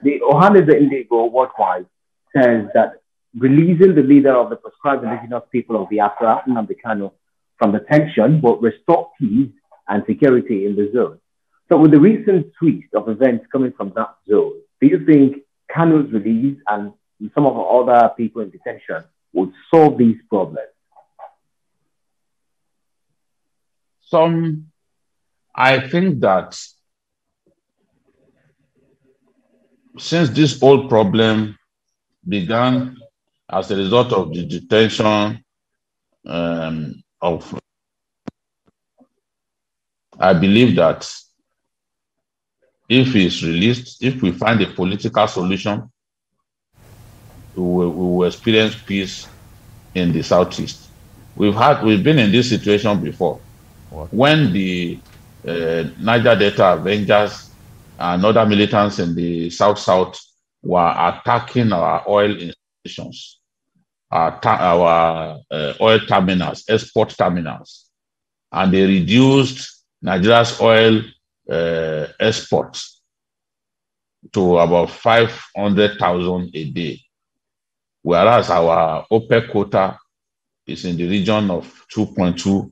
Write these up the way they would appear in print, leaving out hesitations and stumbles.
The Ohaneze Ndigbo Worldwide says that releasing the leader of the proscribed indigenous people of Biafra, Nnamdi Kanu, from detention will restore peace and security in the zone. So with the recent twist of events coming from that zone, do you think Kanu's release and some of the other people in detention would solve these problems? I think that since this whole problem began as a result of the detention I believe that if he's released, if we find a political solution, we will experience peace in the Southeast. We've been in this situation before. What? When the Niger Delta Avengers and other militants in the South were attacking our oil installations, our oil terminals, export terminals, and they reduced Nigeria's oil exports to about 500,000 a day, whereas our OPEC quota is in the region of 2.2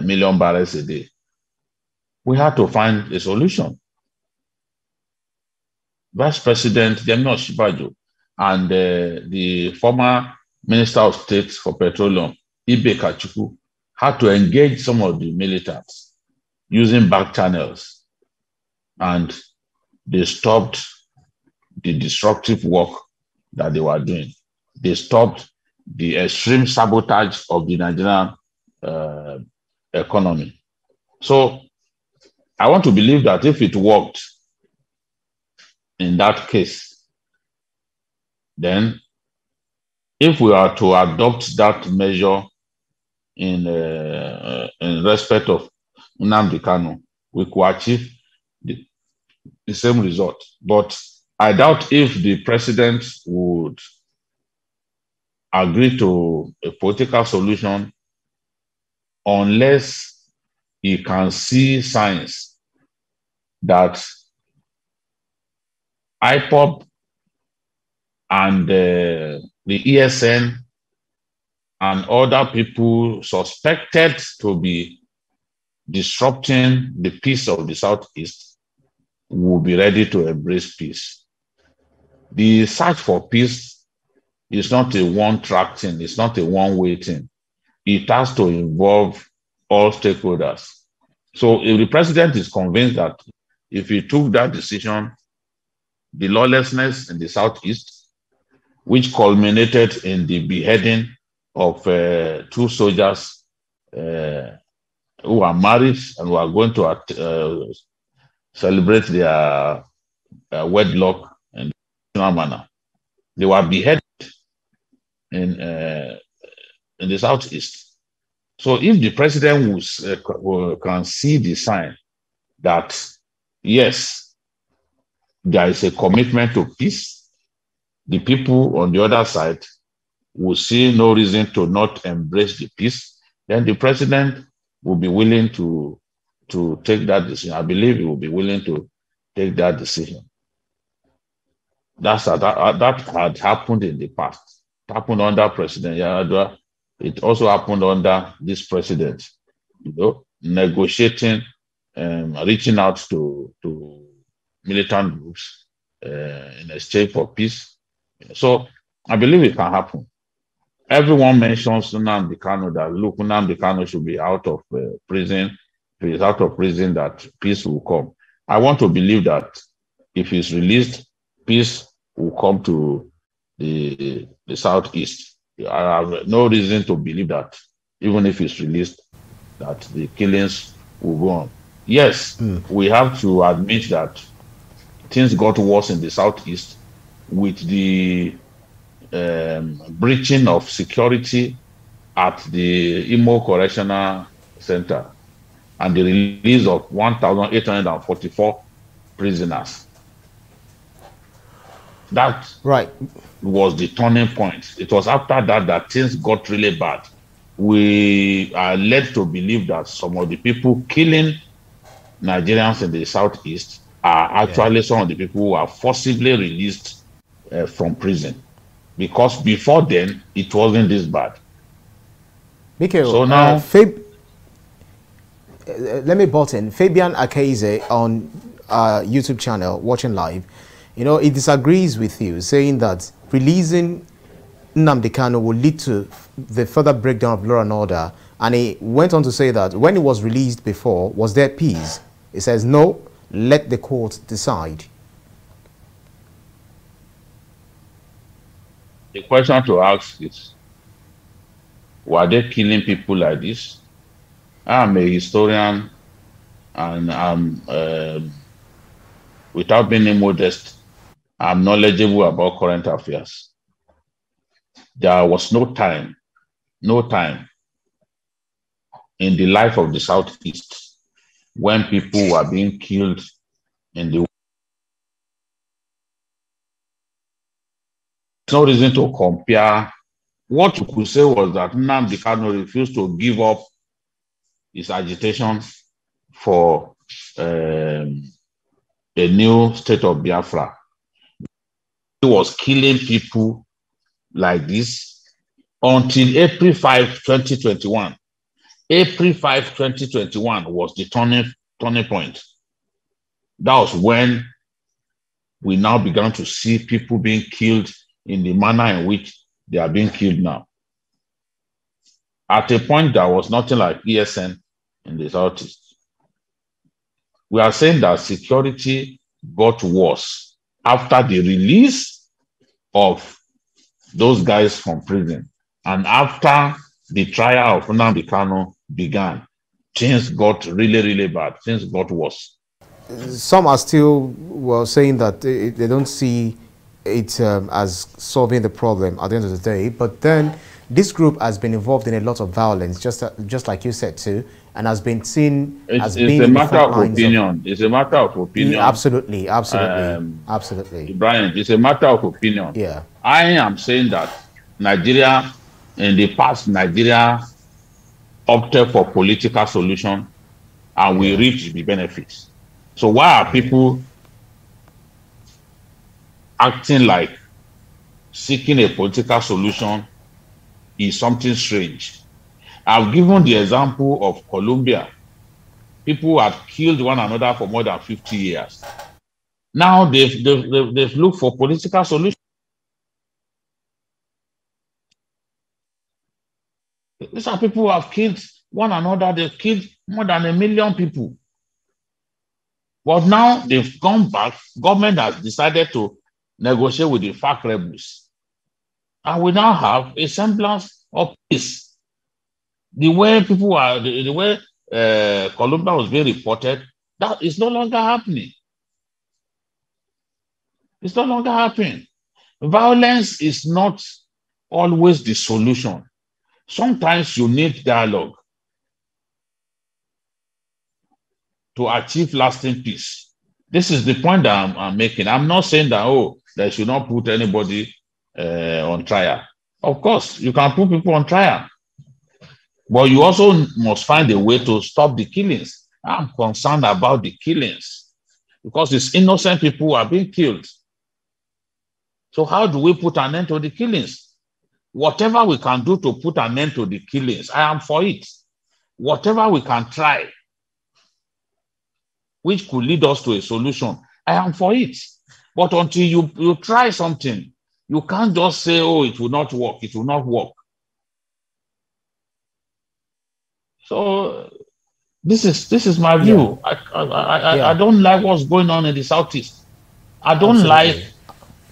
million barrels a day. We had to find a solution. Vice President Yemi Osinbajo and the former Minister of State for Petroleum, Ibe Kachukwu, had to engage some of the militants using back channels, and they stopped the disruptive work that they were doing. They stopped the extreme sabotage of the Nigerian economy. So I want to believe that if it worked in that case, then if we are to adopt that measure in respect of Nnamdi Kanu, we could achieve the same result. But I doubt if the president would agree to a political solution unless he can see signs that IPOB and the ESN and other people suspected to be disrupting the peace of the Southeast will be ready to embrace peace. The search for peace is not a one-track thing. It's not a one-way thing. It has to involve all stakeholders. So if the president is convinced that if he took that decision, the lawlessness in the Southeast, which culminated in the beheading of 2 soldiers who are married and who are going to celebrate their wedlock in a manner. They were beheaded in the Southeast. So if the president can see the sign that, yes, there is a commitment to peace, the people on the other side will see no reason to not embrace the peace, then the president will be willing to take that decision. I believe he will be willing to take that decision. That had happened in the past. It happened under President Yar'Adua. It also happened under this president. Negotiating, reaching out to militant groups in exchange for peace. So I believe it can happen. Everyone mentions Nnamdi Kanu, that look, Nnamdi Kanu should be out of prison. If he's out of prison, that peace will come. I want to believe that if he's released, peace will come to the Southeast. I have no reason to believe that even if he's released, that the killings will go on. Yes, we have to admit that things got worse in the Southeast with the breaching of security at the Imo Correctional Center and the release of 1,844 prisoners. That was the turning point. It was after that things got really bad. We are led to believe that some of the people killing Nigerians in the Southeast are actually some of the people who are forcibly released from prison. Because before then, it wasn't this bad. BKO, so now, let me butt in. Fabian Akeze on YouTube channel, watching live, you know, he disagrees with you, saying that releasing Nnamdi Kanu will lead to the further breakdown of law and order. And he went on to say that when he was released before, was there peace? He says, no, let the court decide. The question to ask is, were they killing people like this? I'm a historian, and I'm, without being modest, I'm knowledgeable about current affairs. There was no time in the life of the Southeast when people were being killed in the... There's no reason to compare. What you could say was that Nnamdi Kanu refused to give up his agitation for a new state of Biafra. He was killing people like this until April 5, 2021. April 5, 2021 was the turning point. That was when we now began to see people being killed in the manner in which they are being killed now. At a point, there was nothing like ESN in the Southeast. We are saying that security got worse after the release of those guys from prison. And after the trial of Nnamdi Kanu began, things got really, really bad. Things got worse. Some are still saying that they don't see it as solving the problem at the end of the day. But then this group has been involved in a lot of violence, just like you said too, and has been seen as being a matter of opinion. It's a matter of opinion. Yeah, absolutely, absolutely. Brian, it's a matter of opinion. Yeah. I am saying that Nigeria, in the past, Nigeria opted for political solution and we reaped the benefits. So why are people acting like seeking a political solution is something strange? I've given the example of Colombia. People had killed one another for more than 50 years. Now they've looked for political solutions. These are people who have killed one another. They've killed more than 1 million people. But now they've gone back. Government has decided to negotiate with the FARC rebels. And we now have a semblance of peace. The way people are, the way Colombia was being reported, that is no longer happening. It's no longer happening. Violence is not always the solution. Sometimes you need dialogue to achieve lasting peace. This is the point that I'm making. I'm not saying that, oh, they should not put anybody on trial. Of course, you can put people on trial. But you also must find a way to stop the killings. I'm concerned about the killings because it's innocent people who are being killed. So how do we put an end to the killings? Whatever we can do to put an end to the killings, I am for it. Whatever we can try, which could lead us to a solution, I am for it. But until you try something, you can't just say, oh, it will not work, it will not work. So this is my view. Yeah. I don't like what's going on in the Southeast. I don't like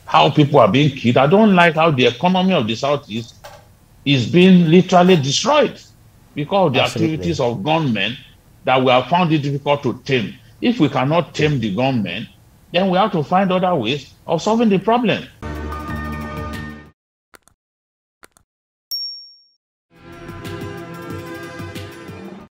how people are being killed. I don't like how the economy of the Southeast is being literally destroyed because of the activities of gunmen that we have found it difficult to tame. If we cannot tame the gunmen, then we have to find other ways of solving the problem.